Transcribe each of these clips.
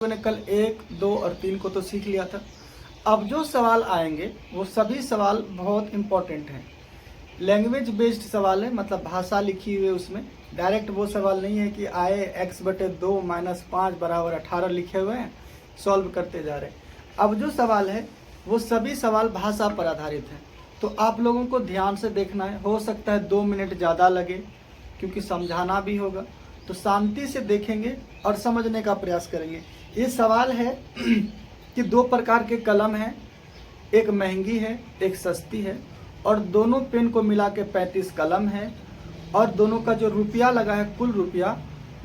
मैंने कल 1, 2 और 3 को तो सीख लिया था। अब जो सवाल आएंगे वो सभी सवाल बहुत इम्पोर्टेंट हैं। लैंग्वेज बेस्ड सवाल है, मतलब भाषा लिखी हुई है उसमें। डायरेक्ट वो सवाल नहीं है कि आए x/2 - 5 = 18 लिखे हुए हैं, सॉल्व करते जा रहे हैं। अब जो सवाल है वो सभी सवाल भाषा पर आधारित हैं, तो आप लोगों को ध्यान से देखना है। हो सकता है 2 मिनट ज़्यादा लगे क्योंकि समझाना भी होगा, तो शांति से देखेंगे और समझने का प्रयास करेंगे। ये सवाल है कि 2 प्रकार के कलम हैं, एक महंगी है एक सस्ती है, और दोनों पेन को मिला के 35 कलम है, और दोनों का जो रुपया लगा है, कुल रुपया,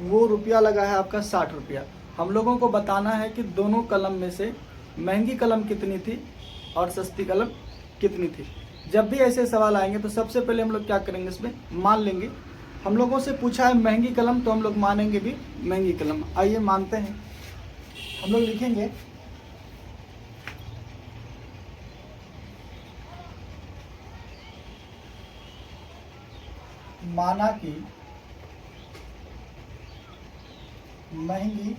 वो रुपया लगा है आपका 60 रुपया। हम लोगों को बताना है कि दोनों कलम में से महंगी कलम कितनी थी और सस्ती कलम कितनी थी। जब भी ऐसे सवाल आएंगे तो सबसे पहले हम लोग क्या करेंगे, इसमें मान लेंगे। हम लोगों से पूछा है महंगी कलम, तो हम लोग मानेंगे भी महंगी कलम। आइए मानते हैं। हम लोग लिखेंगे माना कि महंगी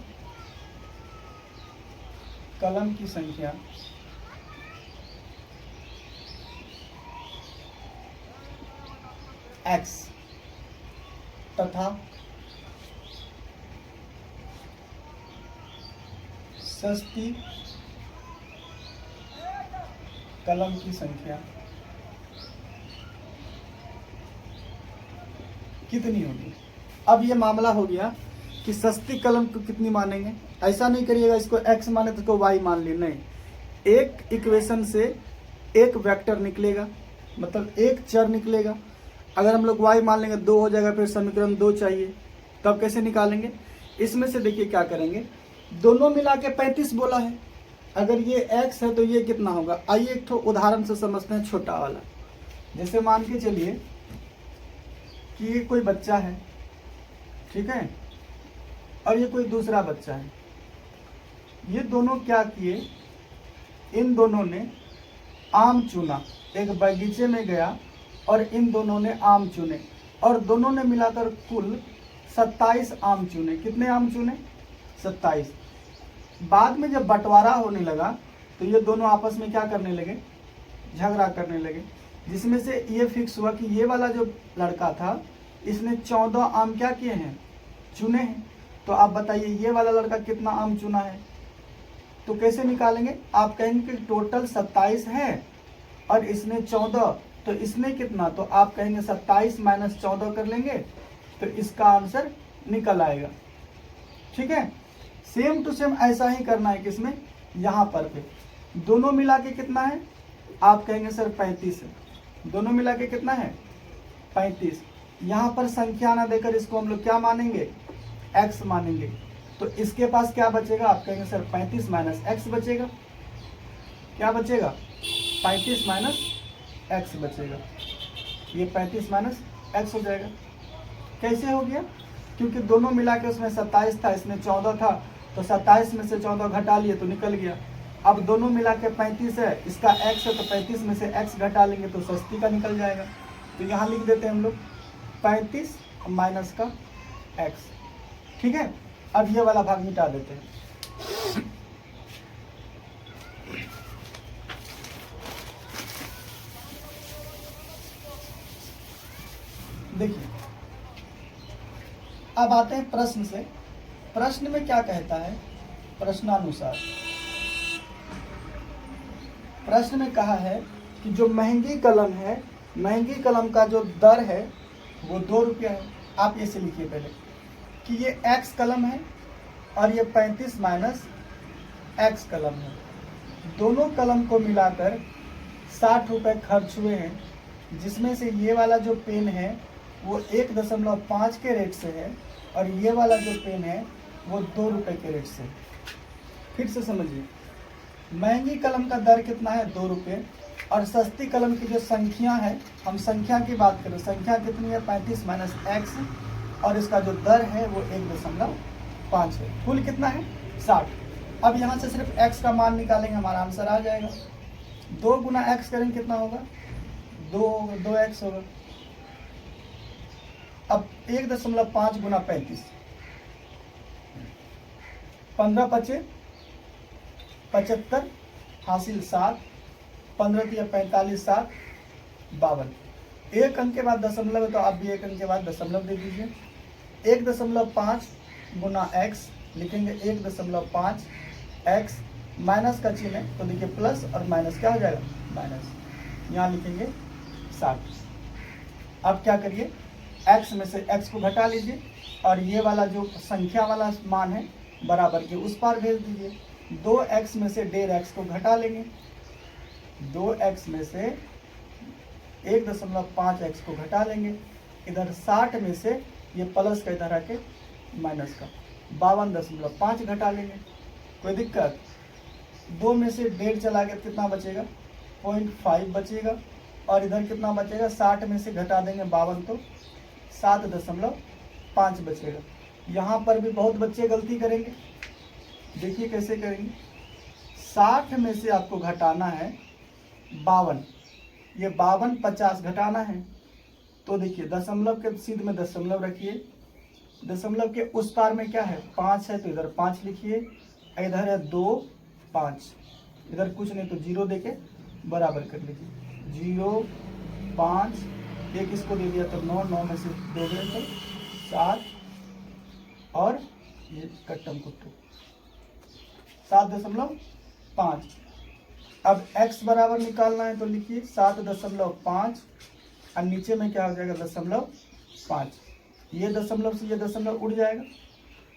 कलम की संख्या x तथा सस्ती कलम की संख्या कितनी होगी। अब ये मामला हो गया कि सस्ती कलम को कितनी मानेंगे। ऐसा नहीं करिएगा इसको x माने तो इसको y मान लिए, नहीं। एक इक्वेशन से एक वेक्टर निकलेगा, मतलब एक चर निकलेगा। अगर हम लोग y मान लेंगे 2 हो जाएगा, फिर समीकरण 2 चाहिए, तब कैसे निकालेंगे। इसमें से देखिए क्या करेंगे, दोनों मिला के 35 बोला है। अगर ये x है तो ये कितना होगा। आइए एक तो उदाहरण से समझते हैं, छोटा वाला। जैसे मान के चलिए कि ये कोई बच्चा है, ठीक है, और ये कोई दूसरा बच्चा है। ये दोनों क्या किए, इन दोनों ने आम चुना, एक बगीचे में गया और इन दोनों ने आम चुने, और दोनों ने मिलाकर कुल 27 आम चुने। कितने आम चुने, 27। बाद में जब बंटवारा होने लगा तो ये दोनों आपस में क्या करने लगे, झगड़ा करने लगे, जिसमें से ये फिक्स हुआ कि ये वाला जो लड़का था इसने 14 आम क्या किए हैं, चुने हैं। तो आप बताइए ये वाला लड़का कितना आम चुना है। तो कैसे निकालेंगे, आप कहेंगे कि टोटल 27 है और इसने 14, तो इसने कितना, तो आप कहेंगे 27 - 14 कर लेंगे, तो इसका आंसर निकल आएगा। ठीक है, सेम टू सेम ऐसा ही करना है। किसमें, यहाँ पर पे दोनों मिला के कितना है, आप कहेंगे सर 35 है। दोनों मिला के कितना है, 35। यहाँ पर संख्या ना देकर इसको हम लोग क्या मानेंगे, x मानेंगे। तो इसके पास क्या बचेगा, आप कहेंगे सर 35 - x बचेगा। क्या बचेगा, 35 - x बचेगा। ये 35 - x हो जाएगा। कैसे हो गया, क्योंकि दोनों मिला के उसमें 27 था, इसमें 14 था, तो 27 में से 14 घटा लिए तो निकल गया। अब दोनों मिला के 35 है, इसका x है, तो 35 में से x घटा लेंगे तो सस्ती का निकल जाएगा। तो यहाँ लिख देते हैं हम लोग 35 माइनस का x। ठीक है, अब ये वाला भाग मिटा देते हैं। देखिए, अब आते हैं प्रश्न से। प्रश्न में क्या कहता है, प्रश्नानुसार प्रश्न में कहा है कि जो महंगी कलम है, महंगी कलम का जो दर है वो 2 रुपया है। आप ऐसे लिखिए पहले कि ये x कलम है और ये 35 माइनस x कलम है। दोनों कलम को मिलाकर 60 रुपये खर्च हुए हैं, जिसमें से ये वाला जो पेन है वो 1.5 के रेट से है, और ये वाला जो पेन है वो 2 रुपये के रेट से। फिर से समझिए, महंगी कलम का दर कितना है, 2 रुपये, और सस्ती कलम की जो संख्या है, हम संख्या की बात करें, संख्या कितनी है, 35 - x, और इसका जो दर है वो 1.5 है। कुल कितना है, 60। अब यहाँ से सिर्फ x का मान निकालेंगे, हमारा आंसर आ जाएगा। 2 गुना x करेंगे कितना होगा, 2x होगा। अब 1.5 गुना 35, 15 पचे 75, हासिल 7, 15 या 45, 7, 52। एक अंक के बाद दशमलव है तो आप भी एक अंक के बाद दशमलव दे दीजिए। 1.5 गुना एक्स लिखेंगे, 1.5 एक्स, माइनस का चिन्ह है तो देखिए प्लस और माइनस क्या हो जाएगा, माइनस, यहाँ लिखेंगे 60। अब क्या करिए, x में से x को घटा लीजिए और ये वाला जो संख्या वाला मान है बराबर के उस पार भेज दीजिए। 2x में से 1.5x को घटा लेंगे, 2x में से 1.5x को घटा लेंगे, इधर 60 में से ये प्लस का इधर आके माइनस का 52.5 घटा लेंगे। कोई दिक्कत? 2 में से 1.5 चला गया, कितना बचेगा, 0.5 बचेगा, और इधर कितना बचेगा, 60 में से घटा देंगे 52 तो 7.5 बचेगा। यहाँ पर भी बहुत बच्चे गलती करेंगे, देखिए कैसे करेंगे। 60 में से आपको घटाना है 52, ये 52 50 घटाना है तो देखिए दशमलव के सीध में दशमलव रखिए, दशमलव के उस पार में क्या है, 5 है तो इधर 5 लिखिए, इधर है 2 5, इधर कुछ नहीं तो 0 देके बराबर कर लीजिए। 0 5, एक इसको दे दिया तो 9, 9 में से 2 गए तो 7, और ये कट्टम कुट्टू 7.5। अब x बराबर निकालना है तो लिखिए 7.5, और नीचे में क्या हो जाएगा, 0.5। ये दशमलव से ये दशमलव उड़ जाएगा,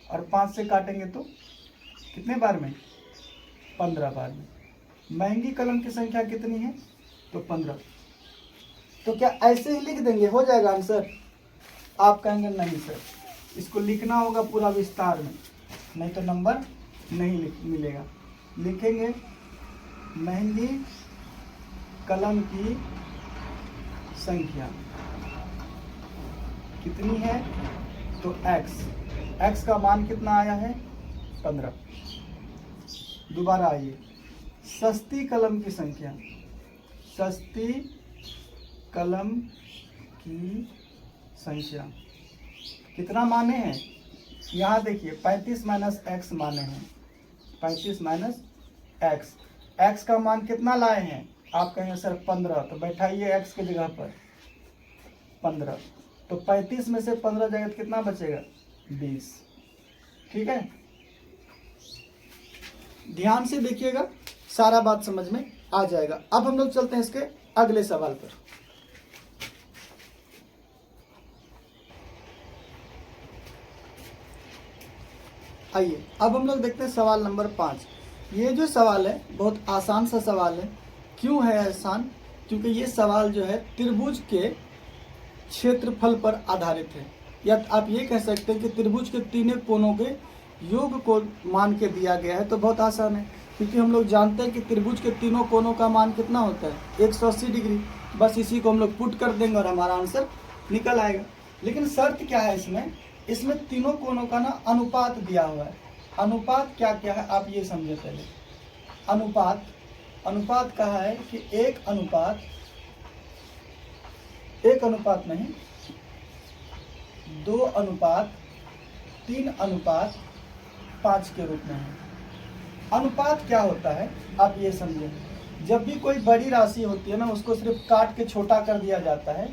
और 5 से काटेंगे तो कितने बार में, 15 बार में। महंगी कलम की संख्या कितनी है, तो 15। तो क्या ऐसे ही लिख देंगे हो जाएगा आंसर? आप कहेंगे नहीं सर, इसको लिखना होगा पूरा विस्तार में, नहीं तो नंबर नहीं मिलेगा। लिखेंगे महंगी कलम की संख्या कितनी है, तो x का मान कितना आया है, 15। दोबारा आइए, सस्ती कलम की संख्या, सस्ती कलम की संख्या कितना माने हैं, यहाँ देखिए 35 माइनस एक्स माने हैं, 35 माइनस एक्स, एक्स का मान कितना लाए हैं, आप कहेंगे सर 15, तो बैठाइए एक्स की जगह पर 15, तो 35 में से 15 जाएगा तो कितना बचेगा, 20। ठीक है, ध्यान से देखिएगा, सारा बात समझ में आ जाएगा। अब हम लोग चलते हैं इसके अगले सवाल पर। आइए अब हम लोग देखते हैं सवाल नंबर 5। ये जो सवाल है बहुत आसान सा सवाल है। क्यों है आसान? क्योंकि ये सवाल जो है त्रिभुज के क्षेत्रफल पर आधारित है, या आप ये कह सकते हैं कि त्रिभुज के तीनों कोनों के योग को मान के दिया गया है। तो बहुत आसान है, क्योंकि हम लोग जानते हैं कि त्रिभुज के तीनों कोनों का मान कितना होता है, 180 डिग्री। बस इसी को हम लोग पुट कर देंगे और हमारा आंसर निकल आएगा। लेकिन शर्त क्या है इसमें तीनों कोनों का ना अनुपात दिया हुआ है। अनुपात क्या क्या है आप ये समझे पहले। अनुपात कहा है कि 1 अनुपात नहीं, 2 अनुपात 3 अनुपात 5 के रूप में है। अनुपात क्या होता है आप ये समझें, जब भी कोई बड़ी राशि होती है ना उसको सिर्फ काट के छोटा कर दिया जाता है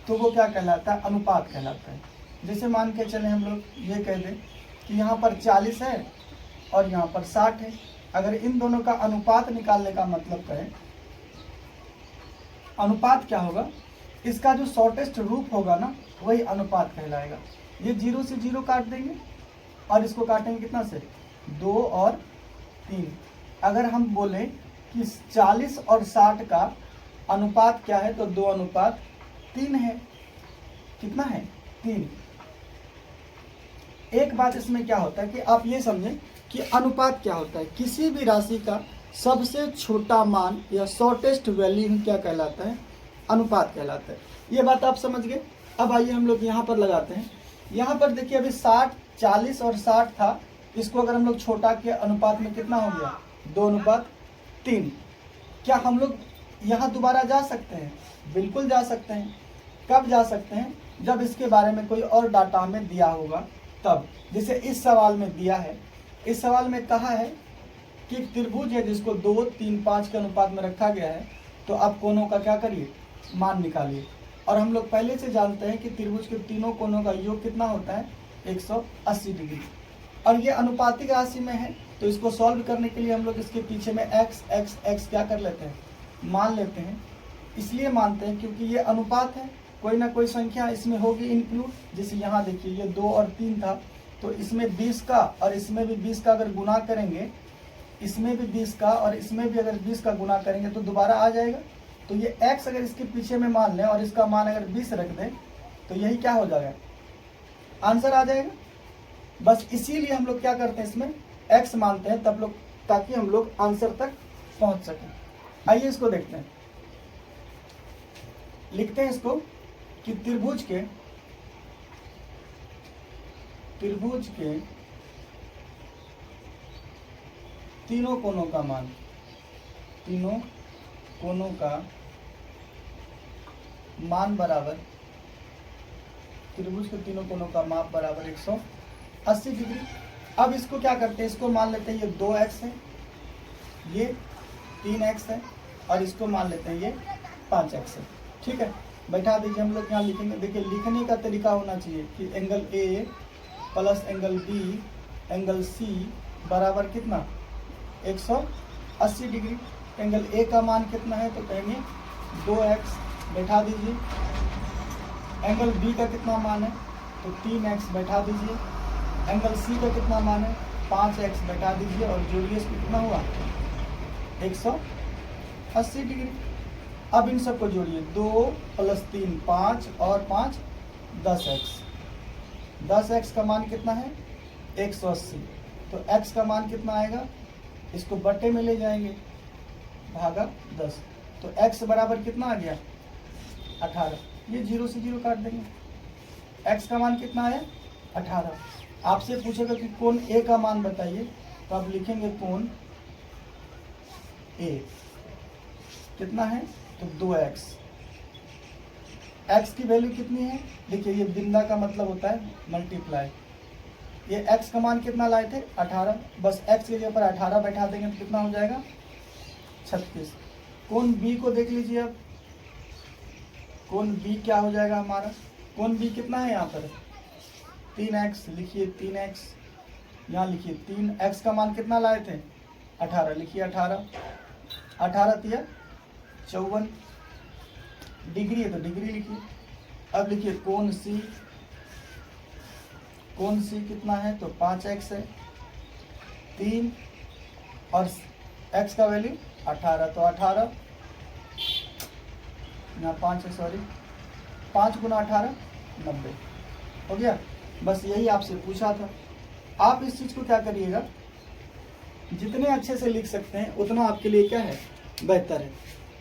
तो वो क्या कहलाता है, अनुपात कहलाता है। जैसे मान के चले हम लोग ये कह दें कि यहाँ पर 40 है और यहाँ पर 60 है। अगर इन दोनों का अनुपात निकालने का मतलब करें, अनुपात क्या होगा, इसका जो शॉर्टेस्ट रूप होगा ना वही अनुपात कहलाएगा। ये 0 से 0 काट देंगे और इसको काटेंगे कितना से, 2 और 3। अगर हम बोले कि 40 और 60 का अनुपात क्या है तो 2 अनुपात 3 है। कितना है, 3। एक बात इसमें क्या होता है कि आप ये समझें कि अनुपात क्या होता है, किसी भी राशि का सबसे छोटा मान या शॉर्टेस्ट वैल्यू क्या कहलाता है, अनुपात कहलाता है। ये बात आप समझ गए। अब आइए हम लोग यहाँ पर लगाते हैं। यहाँ पर देखिए अभी 40 और 60 था, इसको अगर हम लोग छोटा के अनुपात में कितना हो गया, 2 अनुपात 3। क्या हम लोग यहाँ दोबारा जा सकते हैं? बिल्कुल जा सकते हैं। कब जा सकते हैं? जब इसके बारे में कोई और डाटा हमें दिया होगा तब। जैसे इस सवाल में दिया है इस सवाल में कहा है कि एक त्रिभुज है जिसको 2, 3, 5 के अनुपात में रखा गया है, तो अब कोनों का क्या करिए, मान निकालिए। और हम लोग पहले से जानते हैं कि त्रिभुज के तीनों कोनों का योग कितना होता है, 180 डिग्री। और ये अनुपातिक राशि में है, तो इसको सॉल्व करने के लिए हम लोग इसके पीछे में x क्या कर लेते हैं, मान लेते हैं। इसलिए मानते हैं क्योंकि ये अनुपात है, कोई ना कोई संख्या इसमें होगी इंक्लूड। जैसे यहाँ देखिए ये 2 और 3 था, तो इसमें 20 का और इसमें भी 20 का अगर गुना करेंगे, इसमें भी 20 का और इसमें भी अगर 20 का गुना करेंगे तो दोबारा आ जाएगा। तो ये x अगर इसके पीछे में मान लें और इसका मान अगर 20 रख दें, तो यही क्या हो जाएगा, आंसर आ जाएगा। बस इसीलिए हम लोग क्या करते हैं, इसमें x मानते हैं तब लोग, ताकि हम लोग आंसर तक पहुंच सकें। आइए इसको देखते हैं, लिखते हैं इसको कि त्रिभुज के तीनों कोनों का मान, तीनों कोनों का मान बराबर, त्रिभुज के तीनों कोनों का माप बराबर 180 डिग्री। अब इसको क्या करते हैं, इसको मान लेते हैं ये 2x है, ये 3x है, और इसको मान लेते हैं ये 5x है। ठीक है, बैठा दीजिए। हम लोग यहाँ लिखेंगे, देखिए लिखने का तरीका होना चाहिए कि angle A plus angle B angle C बराबर कितना, 180 डिग्री। एंगल A का मान कितना है, तो कहेंगे 2x, बैठा दीजिए। एंगल B का कितना मान है, तो 3x, बैठा दीजिए। एंगल C का कितना मान है, 5x, बैठा दीजिए। और जोड़िए, इसको कितना हुआ, 180 डिग्री। अब इन सबको जोड़िए, 2 + 3 5 और 5 10x। 10x का मान कितना है, 180। तो x का मान कितना आएगा, इसको बट्टे में ले जाएंगे, भागा 10। तो x बराबर कितना आ गया, 18। ये 0 से 0 काट देंगे। x का मान कितना आया, 18। आपसे पूछेगा कि कोण A का मान बताइए, तो आप लिखेंगे कोण A कितना है, तो 2x। x की वैल्यू कितनी है, देखिए ये बिंदा का मतलब होता है मल्टीप्लाई। ये x का मान कितना लाए थे, 18। बस x के जगह पर 18 बैठा देंगे तो कितना हो जाएगा, 36। कोण B को देख लीजिए। अब कोण B क्या हो जाएगा हमारा, कोण B कितना है यहाँ पर, 3x। लिखिए 3x, यहाँ लिखिए 3x का मान कितना लाए थे, 18। लिखिए 18, 18 तिया 54 डिग्री है, तो डिग्री लिखिए। अब लिखिए कोण C, कोण C कितना है, तो 5x है। 3 और x का वैल्यू 18, तो 18, यहाँ 5 है, सॉरी, 5 × 18 90 हो गया। बस यही आपसे पूछा था। आप इस चीज़ को क्या करिएगा, जितने अच्छे से लिख सकते हैं उतना आपके लिए क्या है, बेहतर है।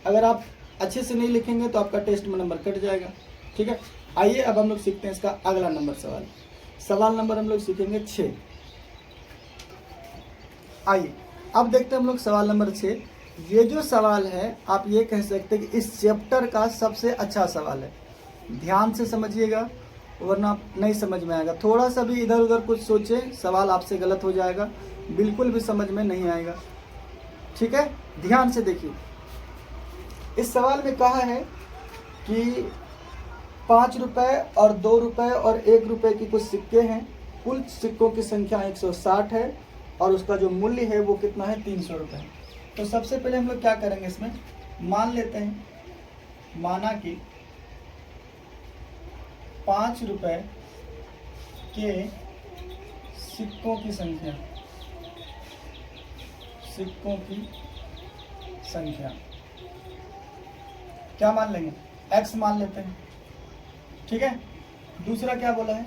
अगर आप अच्छे से नहीं लिखेंगे तो आपका टेस्ट में नंबर कट जाएगा। ठीक है, आइए अब हम लोग सीखते हैं इसका अगला नंबर सवाल। सवाल नंबर हम लोग सीखेंगे 6। आइए अब देखते हैं हम लोग सवाल नंबर 6। ये जो सवाल है, आप ये कह सकते हैं कि इस चैप्टर का सबसे अच्छा सवाल है। ध्यान से समझिएगा, वरना नहीं समझ में आएगा। थोड़ा सा भी इधर उधर कुछ सोचे, सवाल आपसे गलत हो जाएगा, बिल्कुल भी समझ में नहीं आएगा। ठीक है, ध्यान से देखिए। इस सवाल में कहा है कि 5 रुपए और 2 रुपए और 1 रुपए की कुछ सिक्के हैं। कुल सिक्कों की संख्या 160 है और उसका जो मूल्य है वो कितना है, 300 रुपये। तो सबसे पहले हम लोग क्या करेंगे, इसमें मान लेते हैं, माना कि 5 रुपए के सिक्कों की संख्या, सिक्कों की संख्या क्या मान लेंगे, x मान लेते हैं। ठीक है, दूसरा क्या बोला है,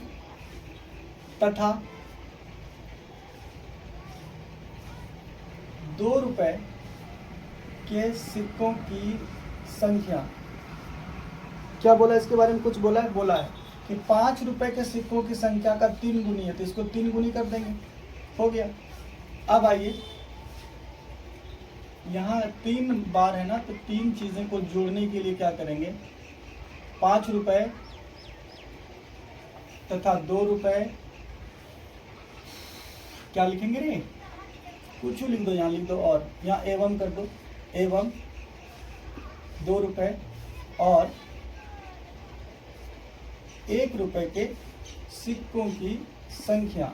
तथा 2 रुपए के सिक्कों की संख्या, क्या बोला इसके बारे में, कुछ बोला है कि 5 रुपए के सिक्कों की संख्या का 3 गुनी है, तो इसको 3 गुनी कर देंगे, हो गया। अब आइए, यहाँ 3 बार है ना, तो 3 चीज़ें को जोड़ने के लिए क्या करेंगे, 5 रुपए तथा 2 रुपए क्या लिखेंगे रे, कुछ लिख दो, यहाँ लिख दो, और यहाँ एवं कर दो, एवं 2 रुपए और 1 रुपए के सिक्कों की संख्या।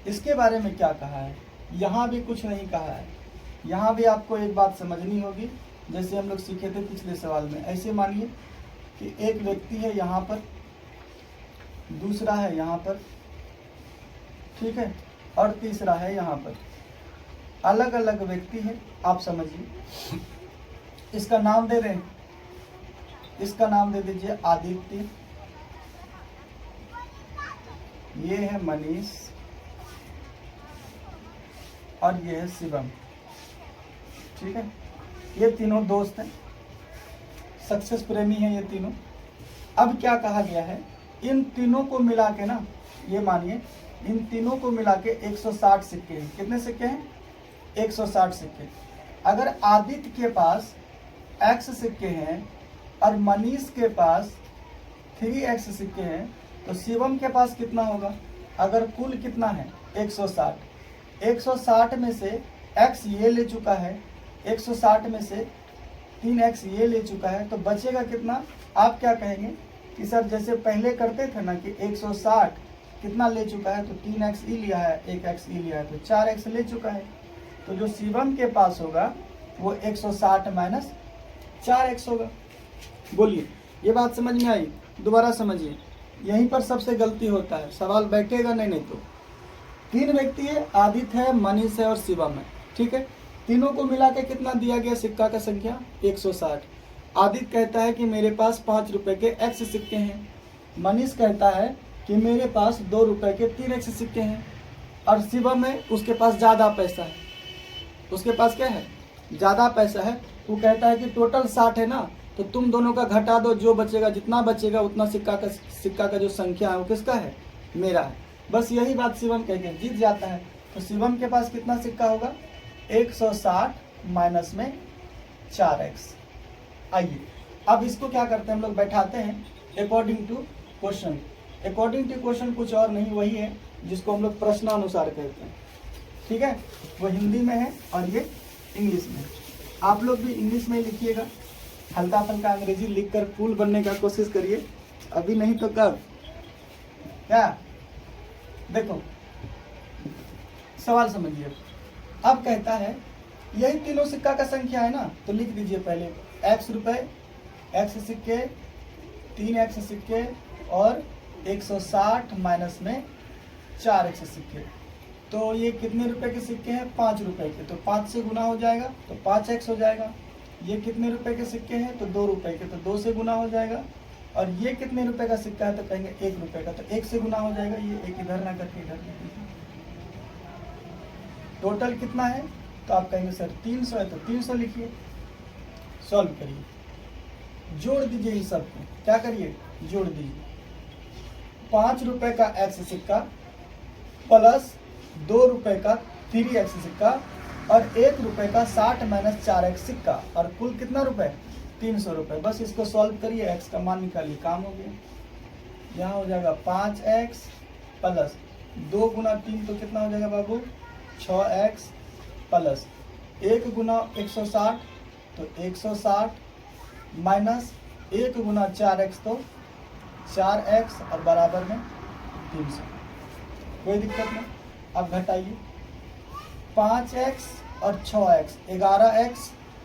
इसके बारे में क्या कहा है, यहाँ भी कुछ नहीं कहा है। यहाँ भी आपको एक बात समझनी होगी, जैसे हम लोग सीखे थे पिछले सवाल में। ऐसे मानिए कि एक व्यक्ति है यहाँ पर, दूसरा है यहाँ पर, ठीक है, और तीसरा है यहाँ पर। अलग अलग व्यक्ति है, आप समझिए। इसका नाम दे दें, इसका नाम दे दीजिए आदित्य, ये है मनीष, और ये है शिवम, ठीक है। ये तीनों दोस्त हैं, सक्सेस प्रेमी हैं ये तीनों। अब क्या कहा गया है, इन तीनों को मिला के ना, ये मानिए इन तीनों को मिला के 160 सिक्के हैं। कितने सिक्के हैं, 160 सिक्के। अगर आदित्य के पास x सिक्के हैं और मनीष के पास 3x सिक्के हैं, तो शिवम के पास कितना होगा। अगर कुल कितना है 160, 160 में से x ये ले चुका है, 160 में से 3x ये ले चुका है, तो बचेगा कितना। आप क्या कहेंगे कि सर जैसे पहले करते थे ना कि 160 कितना ले चुका है, तो 3x ई लिया है, 1x ई लिया है, तो 4x ले चुका है। तो जो शिवम के पास होगा वो 160 माइनस 4x होगा। बोलिए, ये बात समझ में आई, दोबारा समझिए। यहीं पर सबसे गलती होता है, सवाल बैठेगा नहीं तो। 3 व्यक्ति है, आदित्य है, मनीष है और शिवम है, ठीक है। तीनों को मिला के कितना दिया गया सिक्का का संख्या 160। आदित्य कहता है कि मेरे पास 5 रुपए के x सिक्के हैं, मनीष कहता है कि मेरे पास 2 रुपए के 3x सिक्के हैं, और शिवम है उसके पास ज़्यादा पैसा है। उसके पास क्या है, ज़्यादा पैसा है। वो कहता है कि टोटल 60 है ना, तो तुम दोनों का घटा दो, जो बचेगा, जितना बचेगा उतना सिक्का का जो संख्या है वो किसका है, मेरा है। बस यही बात शिवम कहते हैं, जीत जाता है। तो शिवम के पास कितना सिक्का होगा, 160 माइनस में 4x। आइए अब इसको क्या करते हैं, हम लोग बैठाते हैं according to question. According to question कुछ और नहीं, वही है जिसको हम लोग प्रश्नानुसार कहते हैं, ठीक है। वो हिंदी में है और ये इंग्लिश में है। आप लोग भी इंग्लिश में ही लिखिएगा, हल्का फल्का अंग्रेजी लिखकर कूल बनने का कोशिश करिए, अभी नहीं तो कब। क्या, देखो सवाल समझिए। अब कहता है यही तीनों सिक्का का संख्या है ना, तो लिख दीजिए पहले x रुपए, x सिक्के, 3x सिक्के और 160 माइनस में 4x सिक्के। तो ये कितने रुपए के सिक्के हैं, 5 रुपए के, तो 5 से गुना हो जाएगा तो 5x हो जाएगा। ये कितने रुपए के सिक्के हैं, तो 2 रुपए के, तो 2 से गुना हो जाएगा। और ये कितने रुपए का सिक्का है, तो कहेंगे 1 रुपए का, तो 1 से गुना हो जाएगा। ये एक इधर ना करके इधर। टोटल कितना है, तो आप कहेंगे सर 300 है, तो 300 लिखिए। सॉल्व करिए, जोड़ दीजिए इन सबको, क्या करिए, जोड़ दीजिए। 5 रुपए का x सिक्का प्लस 2 रुपए का 3x सिक्का और 1 रुपए का 60 माइनस 4x सिक्का, और कुल कितना रुपए, 300 रुपए। बस इसको सॉल्व करिए, x का मान निकालिए, काम हो गया। यहाँ हो जाएगा 5x प्लस 2 गुना 3 तो कितना हो जाएगा बाबू, 6x प्लस 1 गुना 160 तो 160 माइनस 1 गुना 4x तो 4x और बराबर में 300। कोई दिक्कत नहीं। अब घटाइए, 5x और 6x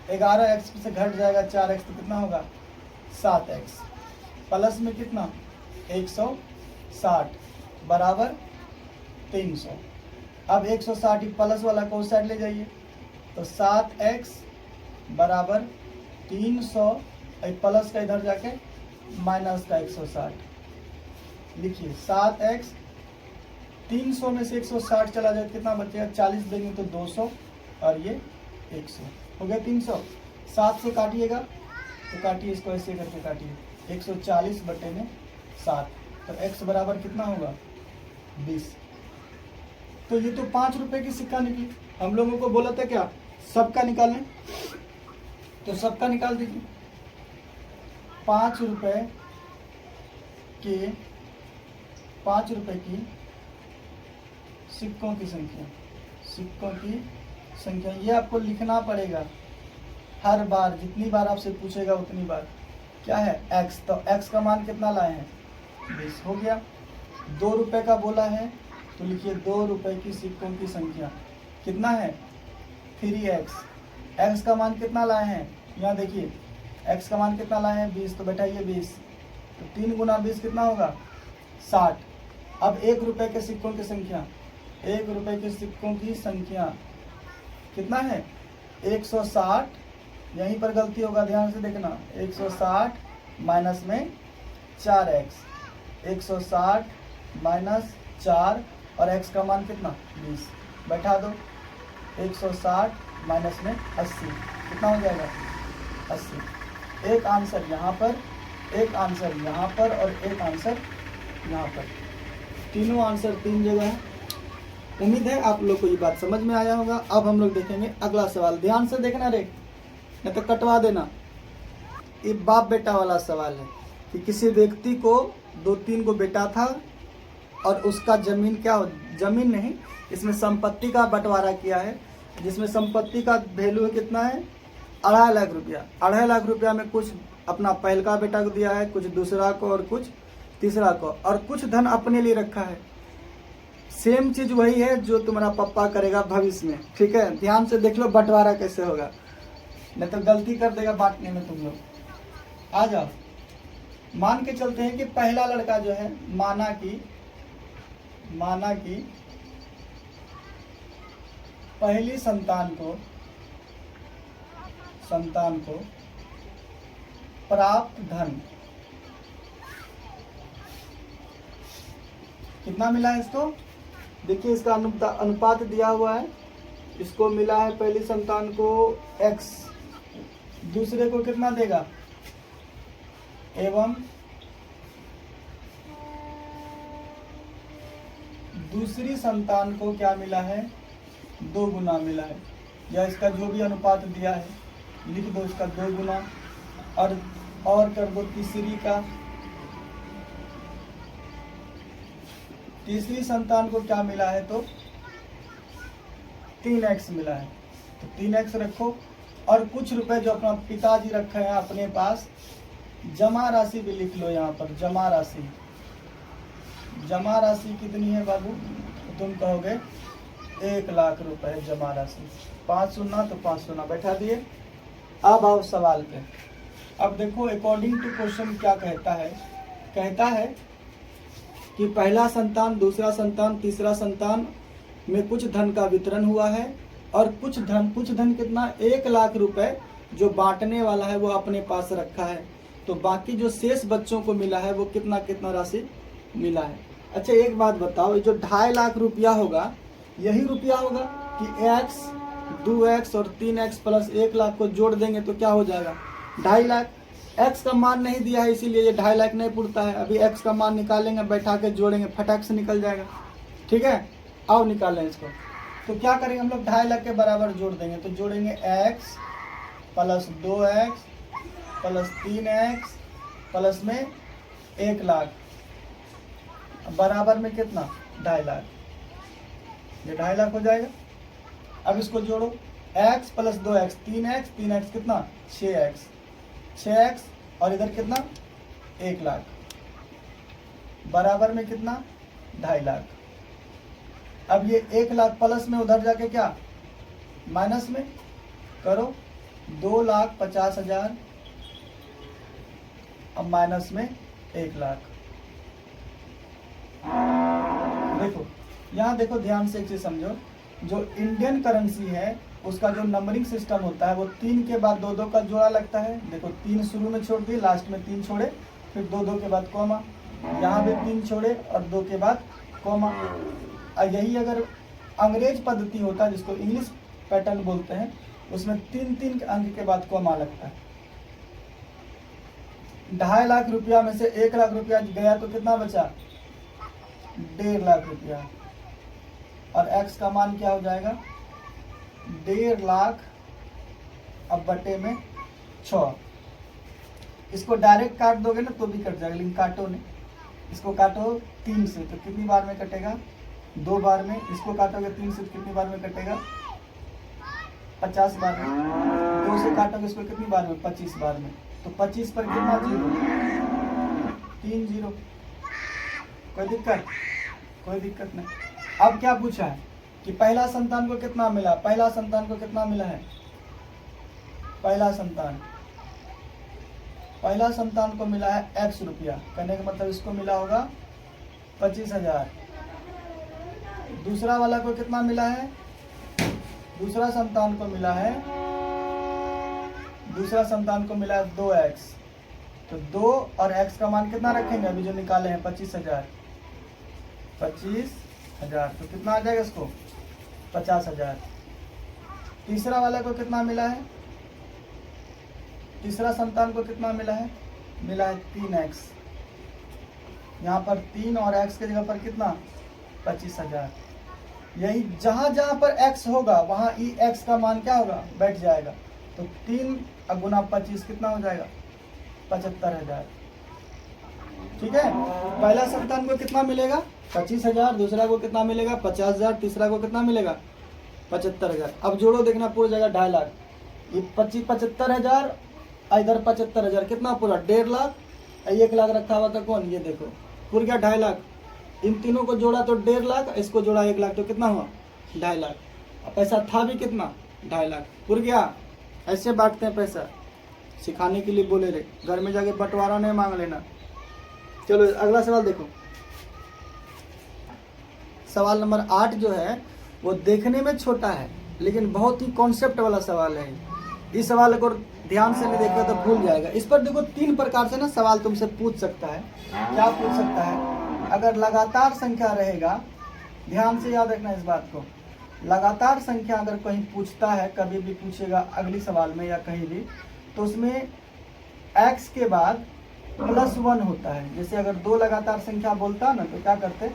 11x से घट जाएगा 4x तो कितना होगा 7x, प्लस में कितना 160 बराबर 300। अब 160 प्लस वाला को उस साइड ले जाइए, तो 7x बराबर 300, प्लस का इधर जाके माइनस का 160 लिखिए। 7x 300 में से 160 चला जाए कितना बचेगा, 40 देंगे तो 200 और ये 100 हो गया 300। 7 से काटिएगा तो काटिए, इसको ऐसे करके काटिए, 140 बटे में 7, तो x बराबर कितना होगा 20। तो ये तो 5 रुपए की सिक्का निकली। हम लोगों को बोला था क्या, सबका निकालें, तो सबका निकाल दीजिए। 5 रुपए की सिक्कों की संख्या, सिक्कों की संख्या, ये आपको लिखना पड़ेगा हर बार, जितनी बार आपसे पूछेगा उतनी बार। क्या है x, तो x का मान कितना लाए हैं 20 हो गया। 2 रुपए का बोला है तो लिखिए 2 रुपए की सिक्कों की संख्या कितना है 3x। x का मान कितना लाए हैं, यहाँ देखिए x का मान कितना लाए हैं 20, तो बैठाइए 20, तो 3 गुना 20 कितना होगा 60। अब 1 रुपए के सिक्कों की संख्या, 1 रुपए के सिक्कों की संख्या कितना है 160, यहीं पर गलती होगा ध्यान से देखना, 160 माइनस में 4x, 160 माइनस 4 और x का मान कितना 20, बैठा दो 160 माइनस में 80 कितना हो जाएगा 80। एक आंसर यहाँ पर, एक आंसर यहाँ पर और एक आंसर यहाँ पर, तीनों आंसर 3 जगह है। उम्मीद है आप लोग को ये बात समझ में आया होगा। अब हम लोग देखेंगे अगला सवाल, ध्यान से देखना रे, नहीं तो कटवा देना। ये बाप बेटा वाला सवाल है कि किसी व्यक्ति को 2-3 को बेटा था और उसका जमीन क्या हो, जमीन नहीं, इसमें संपत्ति का बंटवारा किया है, जिसमें संपत्ति का वैल्यू कितना है 2.5 लाख रुपया। 2.5 लाख रुपया में कुछ अपना पहलका बेटा को दिया है, कुछ दूसरा को और कुछ तीसरा को, और कुछ धन अपने लिए रखा है। सेम चीज वही है जो तुम्हारा पापा करेगा भविष्य में, ठीक है। ध्यान से देख लो बंटवारा कैसे होगा, नहीं तो गलती कर देगा बांटने में तुम लोग। आ जाओ, मान के चलते हैं कि पहला लड़का जो है, माना कि पहली संतान को प्राप्त धन कितना मिला है इसको, देखिए इसका अनुपात दिया हुआ है, इसको मिला है पहली संतान को x, दूसरे को कितना देगा, एवं दूसरी संतान को क्या मिला है 2 गुना मिला है, या इसका जो भी अनुपात दिया है लिख दो इसका 2 गुना, और कर दो तीसरी संतान को क्या मिला है तो 3x मिला है, तो 3x रखो, और कुछ रुपए जो अपना पिताजी रखे हैं अपने पास, जमा राशि भी लिख लो यहाँ पर, जमा राशि कितनी है बाबू, तो तुम कहोगे 1 लाख रुपए जमा राशि, 5 शून्य तो 5 शून्य बैठा दिए। अब आओ सवाल पे। अब देखो अकॉर्डिंग टू क्वेश्चन क्या कहता है कि पहला संतान, दूसरा संतान, तीसरा संतान में कुछ धन का वितरण हुआ है, और कुछ धन कितना 1 लाख रुपए जो बांटने वाला है वो अपने पास रखा है, तो बाकी जो शेष बच्चों को मिला है वो कितना राशि मिला है। अच्छा एक बात बताओ, ये जो 2.5 लाख रुपया होगा यही रुपया होगा कि x, 2x और 3x प्लस 1 लाख को जोड़ देंगे तो क्या हो जाएगा 2.5 लाख। x का मान नहीं दिया है इसीलिए ये 2.5 लाख नहीं पुरता है। अभी x का मान निकालेंगे, बैठा के जोड़ेंगे, फटाक से निकल जाएगा, ठीक है। आओ निकालें इसको, तो क्या करेंगे हम लोग 2.5 लाख के बराबर जोड़ देंगे, तो जोड़ेंगे x plus 2x plus 3x plus में 1 लाख बराबर में कितना 2.5 लाख, ये 2.5 लाख हो जाएगा। अब इसको जोड़ो, x प्लस 2x 3x कितना 6x और इधर कितना 1 लाख बराबर में कितना 2.5 लाख। अब ये 1 लाख प्लस में उधर जाके क्या माइनस में करो, 2,50,000 अब माइनस में 1 लाख। देखो यहाँ देखो ध्यान से एक चीज समझो, जो इंडियन करेंसी है उसका जो नंबरिंग सिस्टम होता है वो 3 के बाद 2 का जोड़ा लगता है। देखो 3 शुरू में छोड़ दिए, लास्ट में 3 छोड़े, फिर 2 के बाद कॉमा, यहाँ भी 3 छोड़े और 2 के बाद कॉमा। यही अगर अंग्रेज पद्धति होता है जिसको इंग्लिश पैटर्न बोलते हैं, उसमें 3 अंक के बाद कॉमा लगता है। 2.5 लाख रुपया में से 1 लाख रुपया गया तो कितना बचा 1.5 लाख रुपया, और x का मान क्या हो जाएगा 1.5 लाख अब बटे में 6। इसको डायरेक्ट काट दोगे ना तो भी कट जाएगा, लेकिन काटो नहीं, इसको काटो 3 से, तो कितनी बार में कटेगा 2 बार में, इसको काटोगे 3 से कितनी बार में कटेगा? 50 बार में। 2 से काटोगे इसको कितनी बार में? 25 बार में। तो 25 पर कितना जीरो? 3 जीरो। कोई दिक्कत? कोई दिक्कत नहीं। अब क्या पूछा है कि पहला संतान को कितना मिला? पहला संतान को कितना मिला है? पहला संतान को मिला है x रुपया। कहने का मतलब इसको मिला होगा 25,000। दूसरा वाला को कितना मिला है? दूसरा संतान को मिला है 2x। तो 2 और x का मान कितना रखेंगे? अभी जो निकाले हैं 25,000। तो कितना आ जाएगा इसको? 50,000। तीसरा वाला को कितना मिला है? तीसरा संतान को कितना मिला है? मिला है 3x। यहाँ पर 3 और x के जगह पर कितना? 25,000। यही जहां जहां पर x होगा वहां ई x का मान क्या होगा? बैठ जाएगा। तो 3 गुना 25 कितना हो जाएगा? 75,000। ठीक है। पहला संतान को कितना मिलेगा? 25,000। दूसरा को कितना मिलेगा? 50,000। तीसरा को कितना मिलेगा? 75,000। अब जोड़ो, देखना पूरा जाएगा 2.5 लाख। ये 75,000 इधर 75,000, कितना पूरा? 1.5 लाख। 1 लाख रखा हुआ था कौन? ये देखो, पूरा गया 2.5 लाख। इन तीनों को जोड़ा तो 1.5 लाख, इसको जोड़ा 1 लाख, तो कितना हुआ? 2.5 लाख। पैसा था भी कितना? 2.5 लाख। पूरा गया। ऐसे बांटते हैं पैसा, सिखाने के लिए बोले रहे, घर में जाके बंटवारा नहीं मांग लेना। चलो अगला सवाल देखो। सवाल नंबर 8 जो है वो देखने में छोटा है लेकिन बहुत ही कॉन्सेप्ट वाला सवाल है। इस सवाल को ध्यान से नहीं देखा तो भूल जाएगा। इस पर देखो 3 प्रकार से ना सवाल तुमसे पूछ सकता है। क्या पूछ सकता है? अगर लगातार संख्या रहेगा, ध्यान से याद रखना इस बात को, लगातार संख्या अगर कहीं पूछता है, कभी भी पूछेगा अगली सवाल में या कहीं भी, तो उसमें x के बाद +1 होता है। जैसे अगर 2 लगातार संख्या बोलता है ना, तो क्या करते?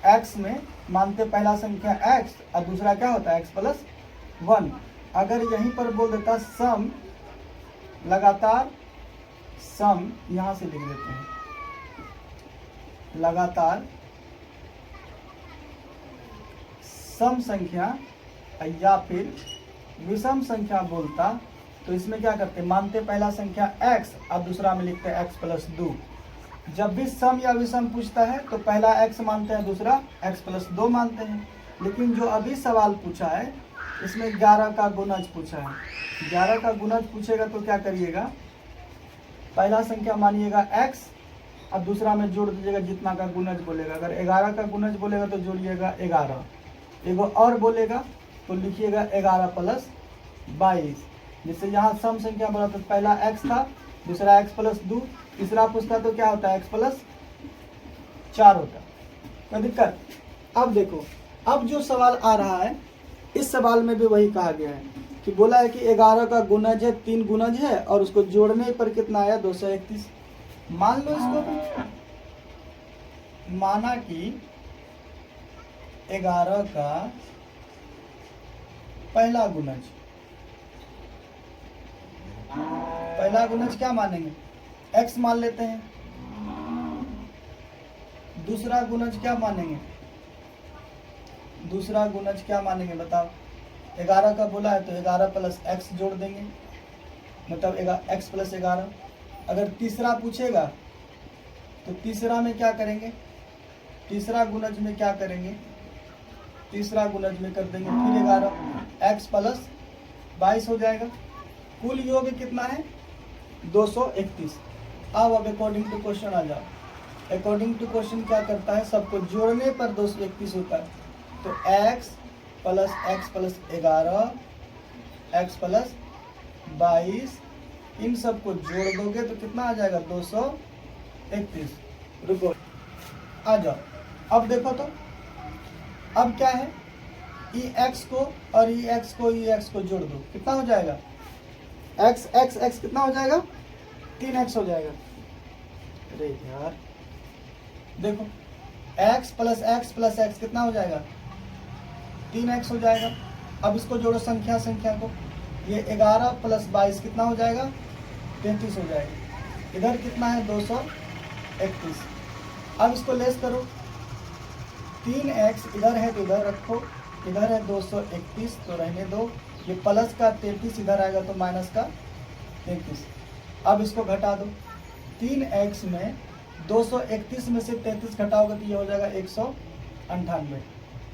x में मानते पहला संख्या x और दूसरा क्या होता है? x + 1। अगर यहीं पर बोल देता सम, लगातार सम, यहां से लिख देते हैं, लगातार सम संख्या या फिर विषम संख्या बोलता, तो इसमें क्या करते? मानते पहला संख्या x और दूसरा में लिखते हैं x + 2। जब भी सम या विषम पूछता है तो पहला x मानते हैं, दूसरा x + 2 मानते हैं। लेकिन जो अभी सवाल पूछा है इसमें 11 का गुणज पूछा है। 11 का गुणज पूछेगा तो क्या करिएगा? पहला संख्या मानिएगा x और दूसरा में जोड़ दीजिएगा जितना का गुणज बोलेगा। अगर 11 का गुणज बोलेगा तो जोड़िएगा 11। एगो और बोलेगा तो लिखिएगा 11 + 22। जैसे यहाँ सम संख्या बोला तो पहला x था, दूसरा x + 2, तीसरा पूछता तो क्या होता है? x + 4 होता। कोई दिक्कत? अब देखो, अब जो सवाल आ रहा है इस सवाल में भी वही कहा गया है कि बोला है कि 11 का गुणज है, 3 गुणज है और उसको जोड़ने पर कितना आया? 231। मान लो इसको भी, माना कि 11 का पहला गुणज, पहला गुणज क्या मानेंगे? x मान लेते हैं। दूसरा गुणज क्या मानेंगे? दूसरा गुणज क्या मानेंगे बताओ? 11 का बोला है तो 11 + x जोड़ देंगे, मतलब x + 11। अगर तीसरा पूछेगा तो तीसरा में क्या करेंगे? तीसरा गुणज में क्या करेंगे? तीसरा गुणज में कर देंगे फिर 11, x + 22 हो जाएगा। कुल योग कितना है? 231। अब अकॉर्डिंग टू क्वेश्चन आ जाओ। अकॉर्डिंग टू क्वेश्चन क्या करता है? सबको जोड़ने पर 231 होता है। तो x + x + 11, x + 22, इन सबको जोड़ दोगे तो कितना आ जाएगा? 231। रुको, आ जाओ। अब देखो तो अब क्या है? x को और x को जोड़ दो, कितना हो जाएगा? x कितना हो जाएगा? 3x हो जाएगा। अरे यार देखो, x + x कितना हो जाएगा? 3x हो जाएगा। अब इसको जोड़ो संख्या को, ये 11 + 22 कितना हो जाएगा? 33 हो जाएगा। इधर कितना है? 231। अब इसको लेस करो, 3x इधर है तो इधर रखो, इधर है 231 तो रहने दो, ये प्लस का 33 इधर आएगा तो माइनस का 33। अब इसको घटा दो, 3x में 231 में से 33 घटाओगे तो ये हो जाएगा 198।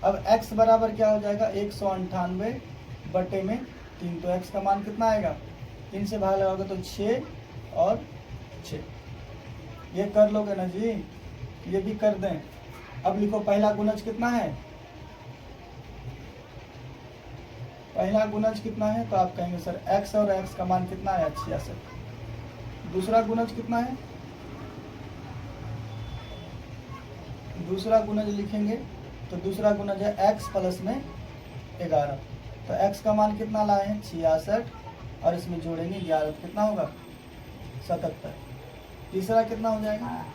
अब x बराबर क्या हो जाएगा 198 बटे में 3, तो x का मान कितना आएगा, 3 से भाग लगाओगे तो 6 और 6। ये कर लोगे ना जी, ये भी कर दें। अब लिखो पहला गुणज कितना है, पहला गुणज कितना है, तो आप कहेंगे सर x और x का मान कितना है 66। दूसरा गुणज कितना है, दूसरा गुणज लिखेंगे तो दूसरा गुणज है x प्लस में 11, तो x का मान कितना लाए हैं 66 और इसमें जोड़ेंगे 11 तो कितना होगा 77। तीसरा कितना हो जाएगा,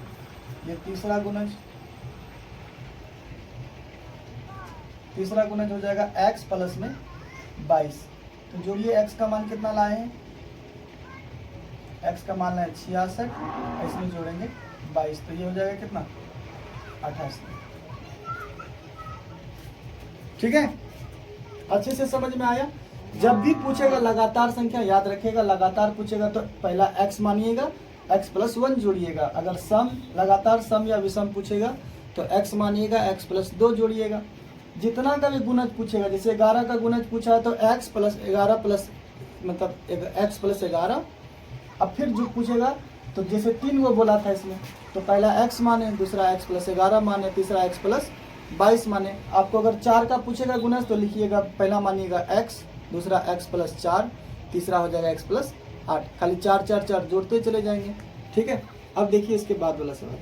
ये तीसरा गुणज हो जाएगा x प्लस में 22, तो जोड़िए x का मान कितना लाए हैं, x का मान लाए 66, इसमें जोड़ेंगे 22 तो ये हो जाएगा कितना 88। ठीक है, अच्छे से समझ में आया। जब भी पूछेगा लगातार संख्या याद रखिएगा, लगातार पूछेगा तो पहला x मानिएगा, x प्लस 1 जोड़िएगा। अगर सम लगातार सम या विषम पूछेगा तो x मानिएगा, x प्लस 2 जोड़िएगा। जितना का भी गुणज पूछेगा, जैसे 11 का गुणज पूछा है तो x प्लस 11 प्लस मतलब x प्लस 11। अब फिर जो पूछेगा तो जैसे 3 वो बोला था इसमें, तो पहला x माने, दूसरा x प्लस 11 माने, तीसरा x प्लस 22 माने। आपको अगर 4 का पूछेगा गुणज तो लिखिएगा, पहला मानिएगा x, दूसरा x प्लस 4, तीसरा हो जाएगा x प्लस 8। खाली 4 4 4 जोड़ते चले जाएंगे। ठीक है, अब देखिए इसके बाद वाला सवाल।